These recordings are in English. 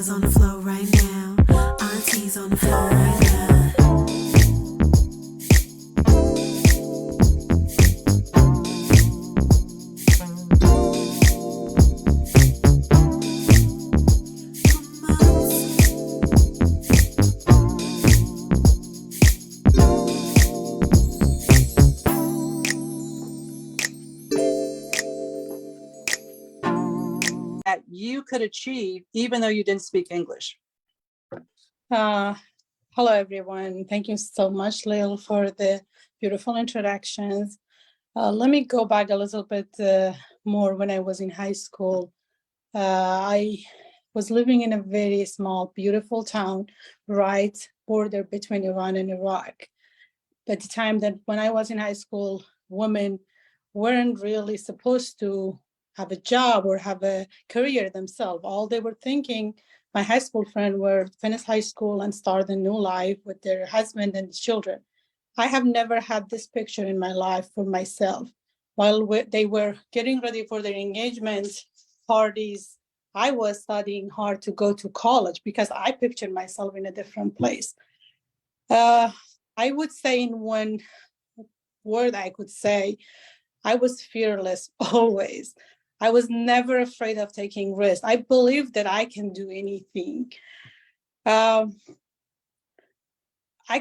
Grandma's on the floor right now. Auntie's on the floor right now. That you could achieve even though you didn't speak English? Hello, everyone. Thank you so much, Lil, for the beautiful introductions. Let me go back a little bit more when I was in high school. I was living in a very small, beautiful town, right border between Iran and Iraq. At the time that when I was in high school, women weren't really supposed to have a job or have a career themselves. All they were thinking, my high school friend were finish high school and start a new life with their husband and children. I have never had this picture in my life for myself. While they were getting ready for their engagement parties, I was studying hard to go to college because I pictured myself in a different place. I would say in one word, I could say, I was fearless always. I was never afraid of taking risks. I believe that I can do anything. I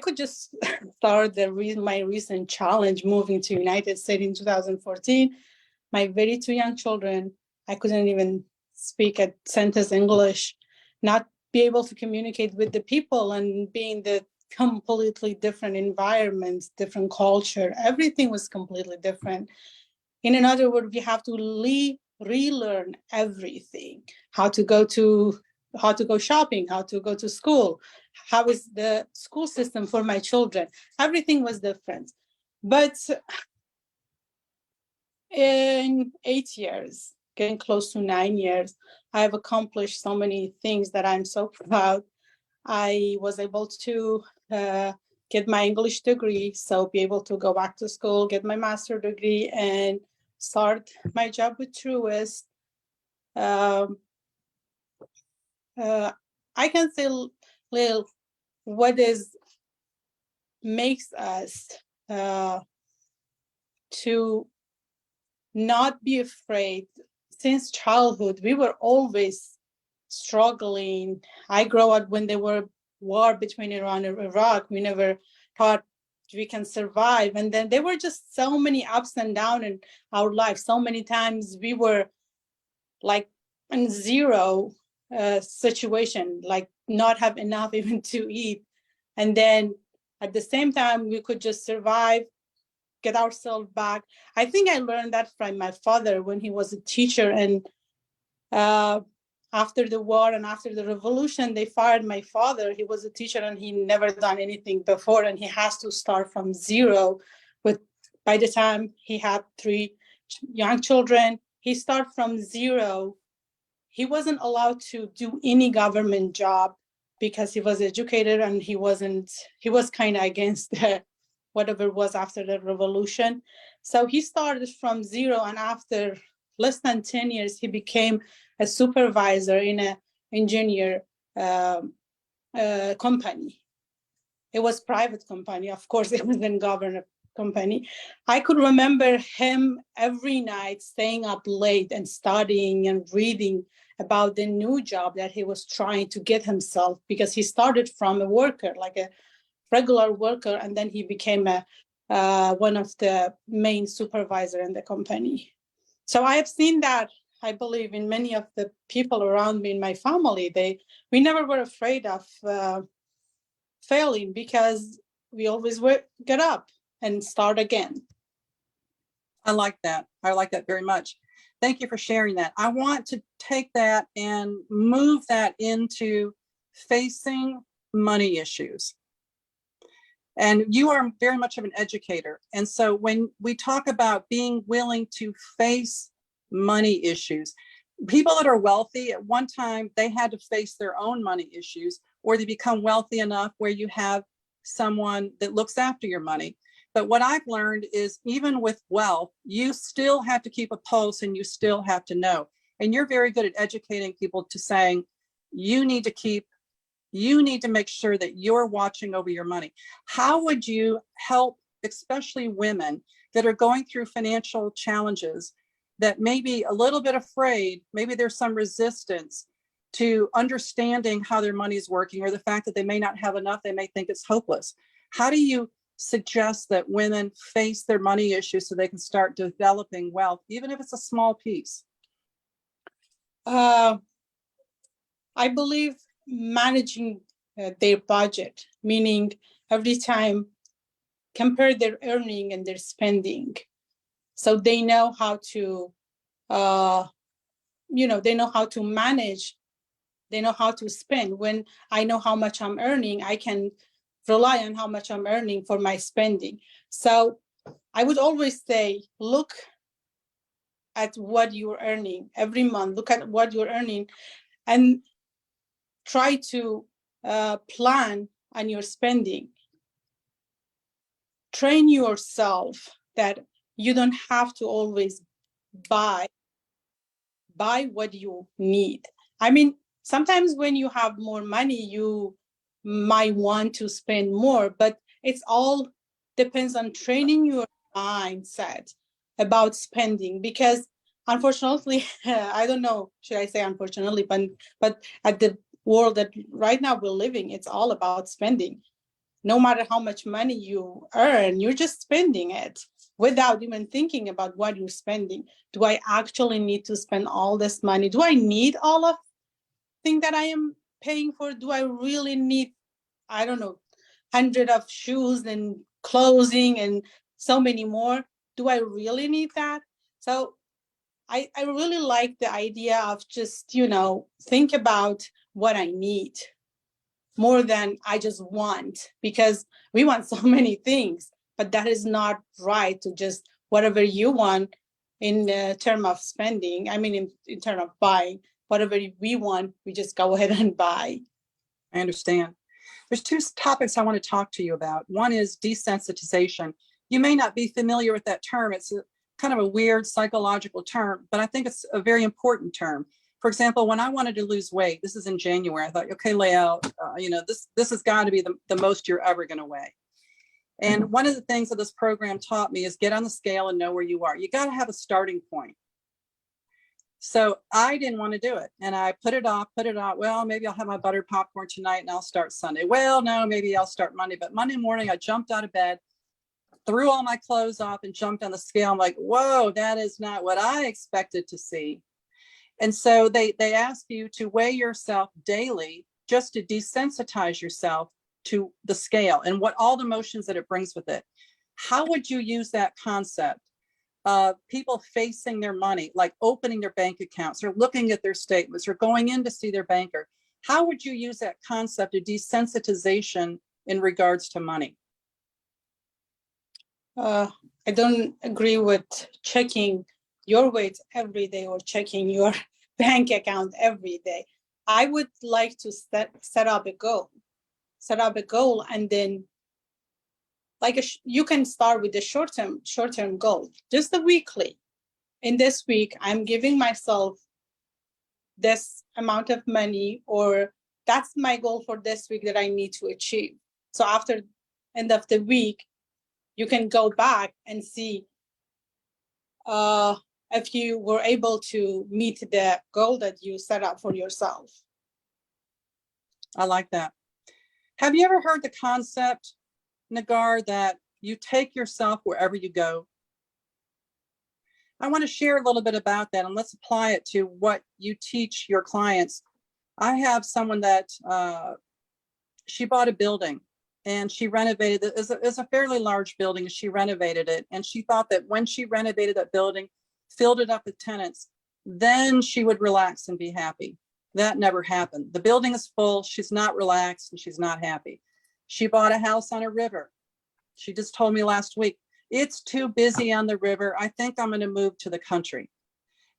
could just start my recent challenge moving to United States in 2014. My very two young children, I couldn't even speak a sentence English, not be able to communicate with the people and be in the completely different environments, different culture. Everything was completely different. In another word, we have to relearn everything. How to go shopping, how to go to school, how is the school system for my children. Everything was different. But in 8 years, getting close to 9 years, I have accomplished so many things that I'm so proud. I was able to get my English degree, so be able to go back to school, get my master's degree, and start my job with Truist. I can say, Lil, what makes us to not be afraid. Since childhood, we were always struggling. I grew up when there were war between Iran and Iraq. We never thought we can survive. And then there were just so many ups and downs in our life. So many times we were like in zero situation, like not have enough even to eat. And then at the same time, we could just survive, get ourselves back. I think I learned that from my father when he was a teacher. And after the war and after the revolution, they fired my father. He was a teacher and he never done anything before. And he has to start from zero. By the time he had 3 young children, he started from zero. He wasn't allowed to do any government job because he was educated and he was kind of against whatever was after the revolution. So he started from zero, and after less than 10 years, he became a supervisor in an engineer company. It was private company, of course. It wasn't government company. I could remember him every night staying up late and studying and reading about the new job that he was trying to get himself, because he started from a worker, like a regular worker, and then he became one of the main supervisor in the company. So I have seen that, I believe, in many of the people around me in my family. We never were afraid of failing because we always get up and start again. I like that. I like that very much. Thank you for sharing that. I want to take that and move that into facing money issues. And you are very much of an educator. And so when we talk about being willing to face money issues, people that are wealthy, at one time, they had to face their own money issues, or they become wealthy enough where you have someone that looks after your money. But what I've learned is even with wealth, you still have to keep a pulse and you still have to know. And you're very good at educating people to saying, you need to make sure that you're watching over your money. How would you help, especially women that are going through financial challenges, that may be a little bit afraid, maybe there's some resistance to understanding how their money is working, or the fact that they may not have enough, they may think it's hopeless. How do you suggest that women face their money issues so they can start developing wealth, even if it's a small piece? I believe managing their budget, meaning every time compare their earning and their spending, so they know how to, they know how to manage, they know how to spend. When I know how much I'm earning, I can rely on how much I'm earning for my spending. So I would always say, look at what you're earning every month, look at what you're earning, and try to plan on your spending. Train yourself that you don't have to always buy what you need. I mean, sometimes when you have more money, you might want to spend more, but it's all depends on training your mindset about spending. Because unfortunately, I don't know, should I say unfortunately, but at the world that right now we're living, it's all about spending. No matter how much money you earn, you're just spending it without even thinking about what you're spending. Do I actually need to spend all this money? Do I need all of things that I am paying for? Do I really need, I don't know, 100 of shoes and clothing and so many more? Do I really need that? So I really like the idea of just, think about what I need more than I just want, because we want so many things, but that is not right to just whatever you want in term of spending. I mean, in terms of buying, whatever we want, we just go ahead and buy. I understand. There's two topics I want to talk to you about. One is desensitization. You may not be familiar with that term. It's kind of a weird psychological term, but I think it's a very important term. For example, when I wanted to lose weight, this is in January, I thought, okay, Lael, this has got to be the most you're ever going to weigh. And one of the things that this program taught me is get on the scale and know where you are. You got to have a starting point. So I didn't want to do it. And I put it off. Well, maybe I'll have my buttered popcorn tonight and I'll start Sunday. Well, no, maybe I'll start Monday. But Monday morning, I jumped out of bed, threw all my clothes off and jumped on the scale. I'm like, whoa, that is not what I expected to see. And so they ask you to weigh yourself daily just to desensitize yourself to the scale and what all the emotions that it brings with it. How would you use that concept of people facing their money, like opening their bank accounts or looking at their statements or going in to see their banker? How would you use that concept of desensitization in regards to money? I don't agree with checking your weight every day or checking your bank account every day. I would like to set up a goal, and then you can start with the short-term goal, just the weekly. In this week, I'm giving myself this amount of money, or that's my goal for this week that I need to achieve. So after end of the week, you can go back and see if you were able to meet the goal that you set up for yourself. I like that. Have you ever heard the concept, Nagar, that you take yourself wherever you go? I want to share a little bit about that, and let's apply it to what you teach your clients. I have someone that she bought a building and she renovated it. It's a fairly large building, and she renovated it. And she thought that when she renovated that building, filled it up with tenants, then she would relax and be happy. That never happened. The building is full. She's not relaxed and she's not happy. She bought a house on a river. She just told me last week, it's too busy on the river. I think I'm going to move to the country.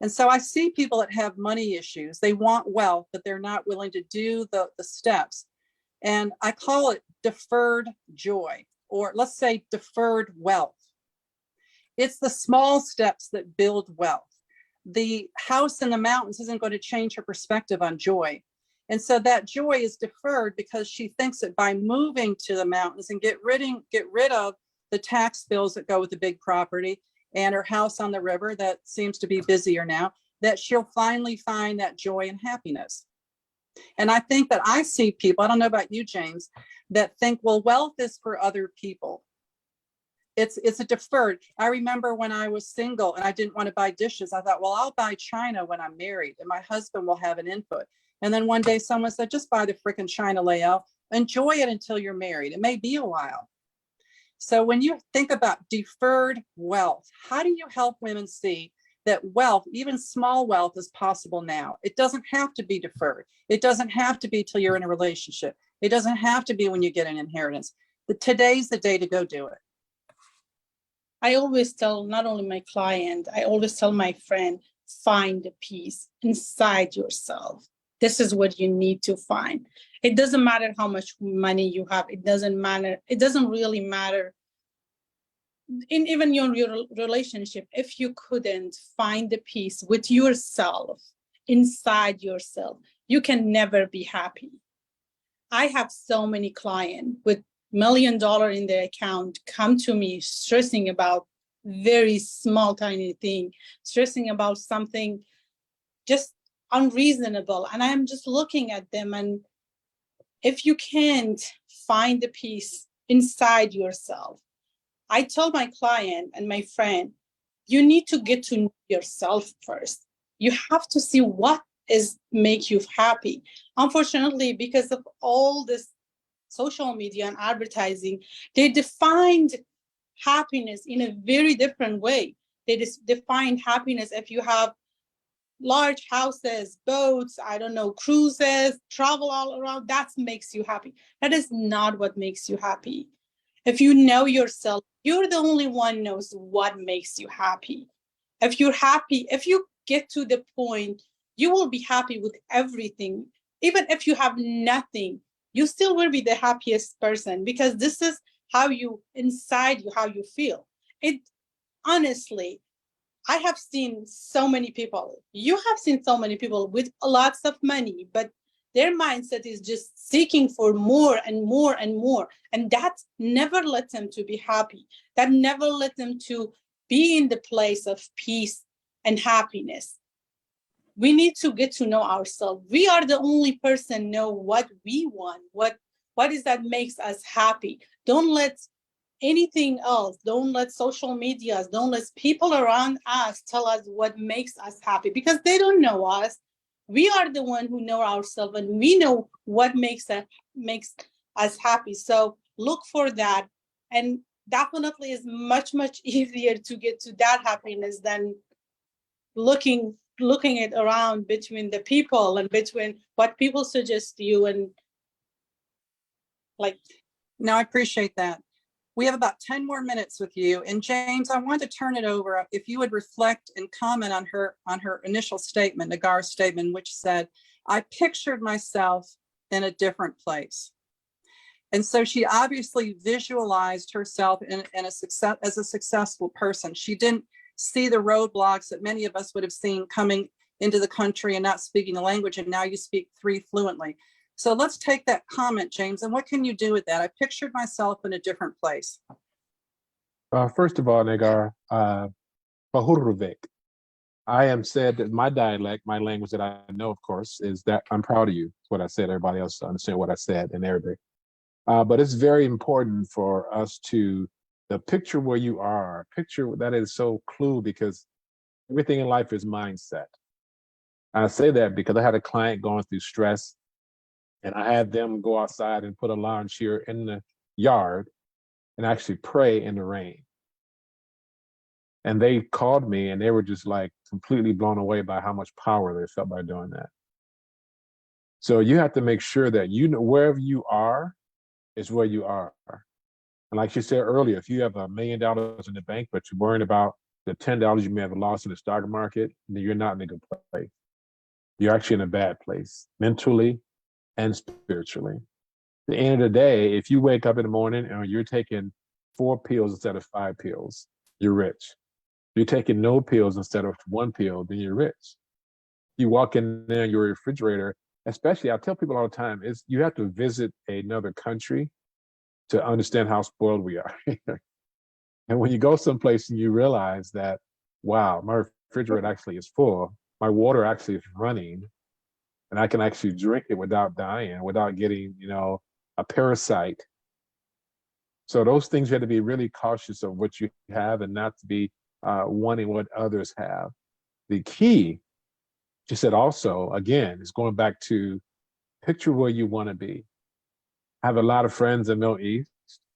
And so I see people that have money issues. They want wealth, but they're not willing to do the steps. And I call it deferred joy, or let's say deferred wealth. It's the small steps that build wealth. The house in the mountains isn't going to change her perspective on joy. And so that joy is deferred because she thinks that by moving to the mountains and get rid of the tax bills that go with the big property and her house on the river that seems to be busier now, that she'll finally find that joy and happiness. And I think that I see people, I don't know about you, James, that think, well, wealth is for other people. It's a deferred. I remember when I was single and I didn't want to buy dishes, I thought, well, I'll buy china when I'm married and my husband will have an input. And then one day someone said, just buy the frickin' china layout, enjoy it until you're married. It may be a while. So when you think about deferred wealth, how do you help women see that wealth, even small wealth, is possible now? It doesn't have to be deferred. It doesn't have to be till you're in a relationship. It doesn't have to be when you get an inheritance. Today's the day to go do it. I always tell not only my client, I always tell my friend, find the peace inside yourself. This is what you need to find. It doesn't matter how much money you have. It doesn't matter. It doesn't really matter in even your relationship. If you couldn't find the peace with yourself, inside yourself, you can never be happy. I have so many clients with $1 million in their account come to me stressing about very small, tiny thing, stressing about something just unreasonable. And I'm just looking at them. And if you can't find the peace inside yourself, I tell my client and my friend, you need to get to know yourself first. You have to see what make you happy. Unfortunately, because of all this social media and advertising, they defined happiness in a very different way. They define happiness if you have large houses, boats, I don't know, cruises, travel all around, that makes you happy. That is not what makes you happy. If you know yourself, you're the only one knows what makes you happy. If you're happy, if you get to the point, you will be happy with everything. Even if you have nothing, you still will be the happiest person, because this is how you, inside you, how you feel. It honestly, I have seen so many people, you have seen so many people with lots of money, but their mindset is just seeking for more and more and more. And that never let them to be happy. That never let them to be in the place of peace and happiness. We need to get to know ourselves. We are the only person know what we want, what is that makes us happy. Don't let anything else, don't let social medias, don't let people around us tell us what makes us happy, because they don't know us. We are the one who know ourselves, and we know what makes us happy. So look for that, and definitely is much easier to get to that happiness than looking it around between the people and between what people suggest to you. And like, no, I appreciate that. We have about 10 more minutes with you. And James, I want to turn it over. If you would reflect and comment on her initial statement, Nagar's statement, which said, I pictured myself in a different place. And so she obviously visualized herself in a success, as a successful person. She didn't see the roadblocks that many of us would have seen coming into the country and not speaking the language. And now you speak 3 fluently. So let's take that comment, James, and what can you do with that? I pictured myself in a different place. First of all, Nagar, Bahuruvik. I am said that my dialect, my language that I know, of course, is that I'm proud of you. That's what I said. Everybody else understand what I said in Arabic. But it's very important for us to picture where you are. Picture that is so clue, because everything in life is mindset. I say that because I had a client going through stress, and I had them go outside and put a lawn chair in the yard and actually pray in the rain. And they called me and they were just like completely blown away by how much power they felt by doing that. So you have to make sure that you know wherever you are is where you are. And like you said earlier, if you have $1 million in the bank, but you're worrying about the $10 you may have lost in the stock market, then you're not in a good place. You're actually in a bad place, mentally and spiritually. At the end of the day, if you wake up in the morning and you're taking 4 pills instead of 5 pills, you're rich. You're taking no pills instead of 1 pill, then you're rich. You walk in there, your refrigerator especially I tell people all the time, is you have to visit another country to understand how spoiled we are. And when you go someplace and you realize that, wow, my refrigerator actually is full, my water actually is running, and I can actually drink it without dying, without getting, a parasite. So those things you have to be really cautious of what you have and not to be wanting what others have. The key, she said also, again, is going back to picture where you want to be. I have a lot of friends in the Middle East,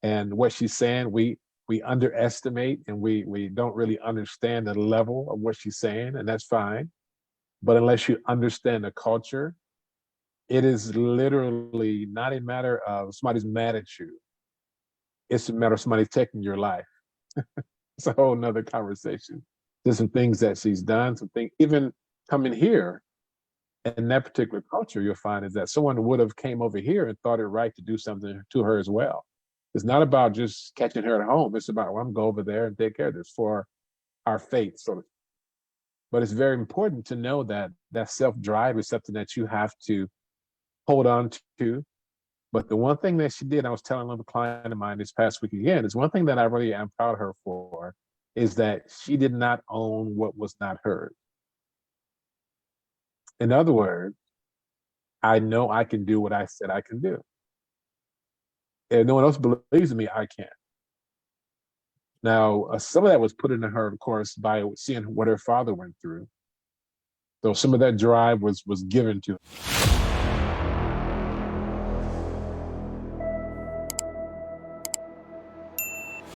and what she's saying, we underestimate and we don't really understand the level of what she's saying, and that's fine. But unless you understand the culture, it is literally not a matter of somebody's mad at you. It's a matter of somebody taking your life. It's a whole nother conversation. There's some things that she's done, some things, even coming here in that particular culture, you'll find is that someone would have came over here and thought it right to do something to her as well. It's not about just catching her at home. It's about, well, I'm going to go over there and take care of this for our faith. But it's very important to know that that self-drive is something that you have to hold on to. But the one thing that she did, I was telling another client of mine this past week again, is one thing that I really am proud of her for, is that she did not own what was not hers. In other words, I know I can do what I said I can do. If no one else believes in me, I can. Now, some of that was put into her, of course, by seeing what her father went through. So some of that drive was given to her.